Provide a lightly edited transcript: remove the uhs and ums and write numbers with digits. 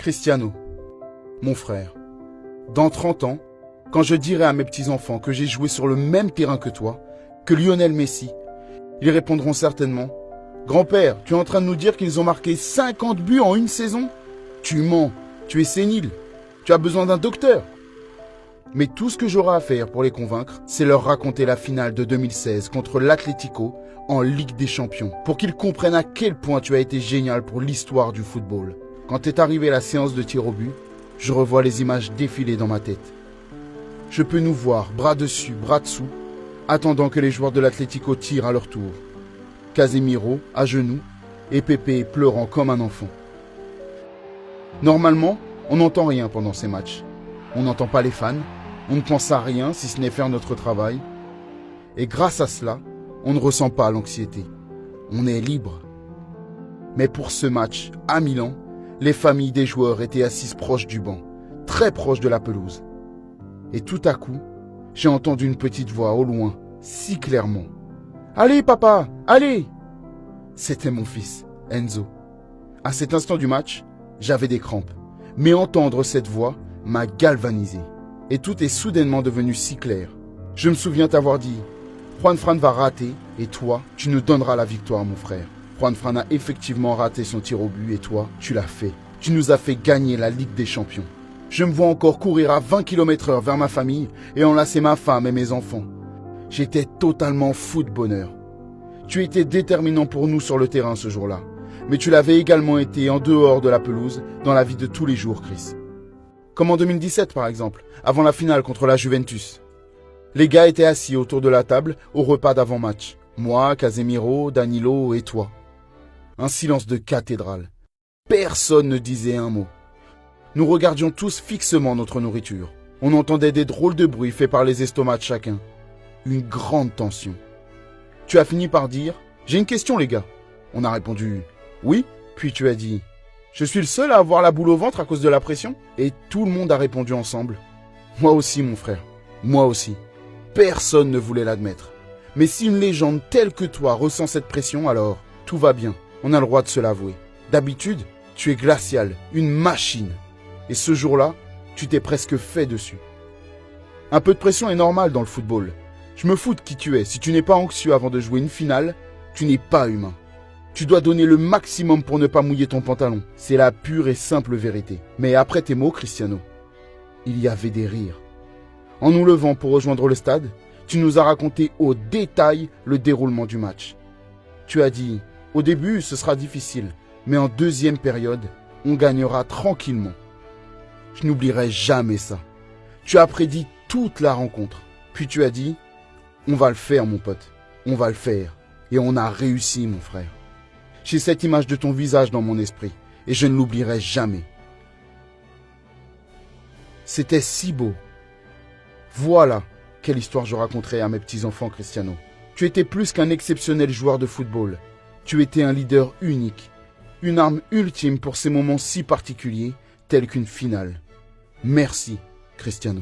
Cristiano, mon frère, dans 30 ans, quand je dirai à mes petits-enfants que j'ai joué sur le même terrain que toi, que Lionel Messi, ils répondront certainement « Grand-père, tu es en train de nous dire qu'ils ont marqué 50 buts en une saison ? Tu mens, tu es sénile, tu as besoin d'un docteur !» Mais tout ce que j'aurai à faire pour les convaincre, c'est leur raconter la finale de 2016 contre l'Atlético en Ligue des Champions, pour qu'ils comprennent à quel point tu as été génial pour l'histoire du football. Quand est arrivée la séance de tir au but, je revois les images défiler dans ma tête. Je peux nous voir, bras dessus, bras dessous, attendant que les joueurs de l'Atlético tirent à leur tour. Casemiro, à genoux, et Pepe pleurant comme un enfant. Normalement, on n'entend rien pendant ces matchs. On n'entend pas les fans, on ne pense à rien si ce n'est faire notre travail. Et grâce à cela, on ne ressent pas l'anxiété. On est libre. Mais pour ce match, à Milan, les familles des joueurs étaient assises proches du banc, très proches de la pelouse. Et tout à coup, j'ai entendu une petite voix au loin, si clairement. « Allez papa, allez !» C'était mon fils, Enzo. À cet instant du match, j'avais des crampes. Mais entendre cette voix m'a galvanisé. Et tout est soudainement devenu si clair. Je me souviens t'avoir dit « Juanfran va rater et toi, tu nous donneras la victoire, mon frère. » Juanfran a effectivement raté son tir au but et toi, tu l'as fait. Tu nous as fait gagner la Ligue des Champions. Je me vois encore courir à 20 km/h vers ma famille et enlacer ma femme et mes enfants. J'étais totalement fou de bonheur. Tu étais déterminant pour nous sur le terrain ce jour-là. Mais tu l'avais également été en dehors de la pelouse, dans la vie de tous les jours, Chris. Comme en 2017 par exemple, avant la finale contre la Juventus. Les gars étaient assis autour de la table au repas d'avant-match. Moi, Casemiro, Danilo et toi. Un silence de cathédrale. Personne ne disait un mot. Nous regardions tous fixement notre nourriture. On entendait des drôles de bruits faits par les estomacs de chacun. Une grande tension. Tu as fini par dire « J'ai une question les gars ». On a répondu « Oui ». Puis tu as dit « Je suis le seul à avoir la boule au ventre à cause de la pression ?» Et tout le monde a répondu ensemble « Moi aussi mon frère, moi aussi ». Personne ne voulait l'admettre. Mais si une légende telle que toi ressent cette pression, alors tout va bien. On a le droit de se l'avouer. D'habitude, tu es glacial, une machine. Et ce jour-là, tu t'es presque fait dessus. Un peu de pression est normal dans le football. Je me fous de qui tu es. Si tu n'es pas anxieux avant de jouer une finale, tu n'es pas humain. Tu dois donner le maximum pour ne pas mouiller ton pantalon. C'est la pure et simple vérité. Mais après tes mots, Cristiano, il y avait des rires. En nous levant pour rejoindre le stade, tu nous as raconté au détail le déroulement du match. Tu as dit, au début, ce sera difficile, mais en deuxième période, on gagnera tranquillement. Je n'oublierai jamais ça. Tu as prédit toute la rencontre. Puis tu as dit, on va le faire, mon pote. On va le faire. Et on a réussi, mon frère. J'ai cette image de ton visage dans mon esprit, et je ne l'oublierai jamais. C'était si beau. Voilà quelle histoire je raconterai à mes petits-enfants, Cristiano. Tu étais plus qu'un exceptionnel joueur de football. Tu étais un leader unique, une arme ultime pour ces moments si particuliers, tels qu'une finale. Merci, Cristiano.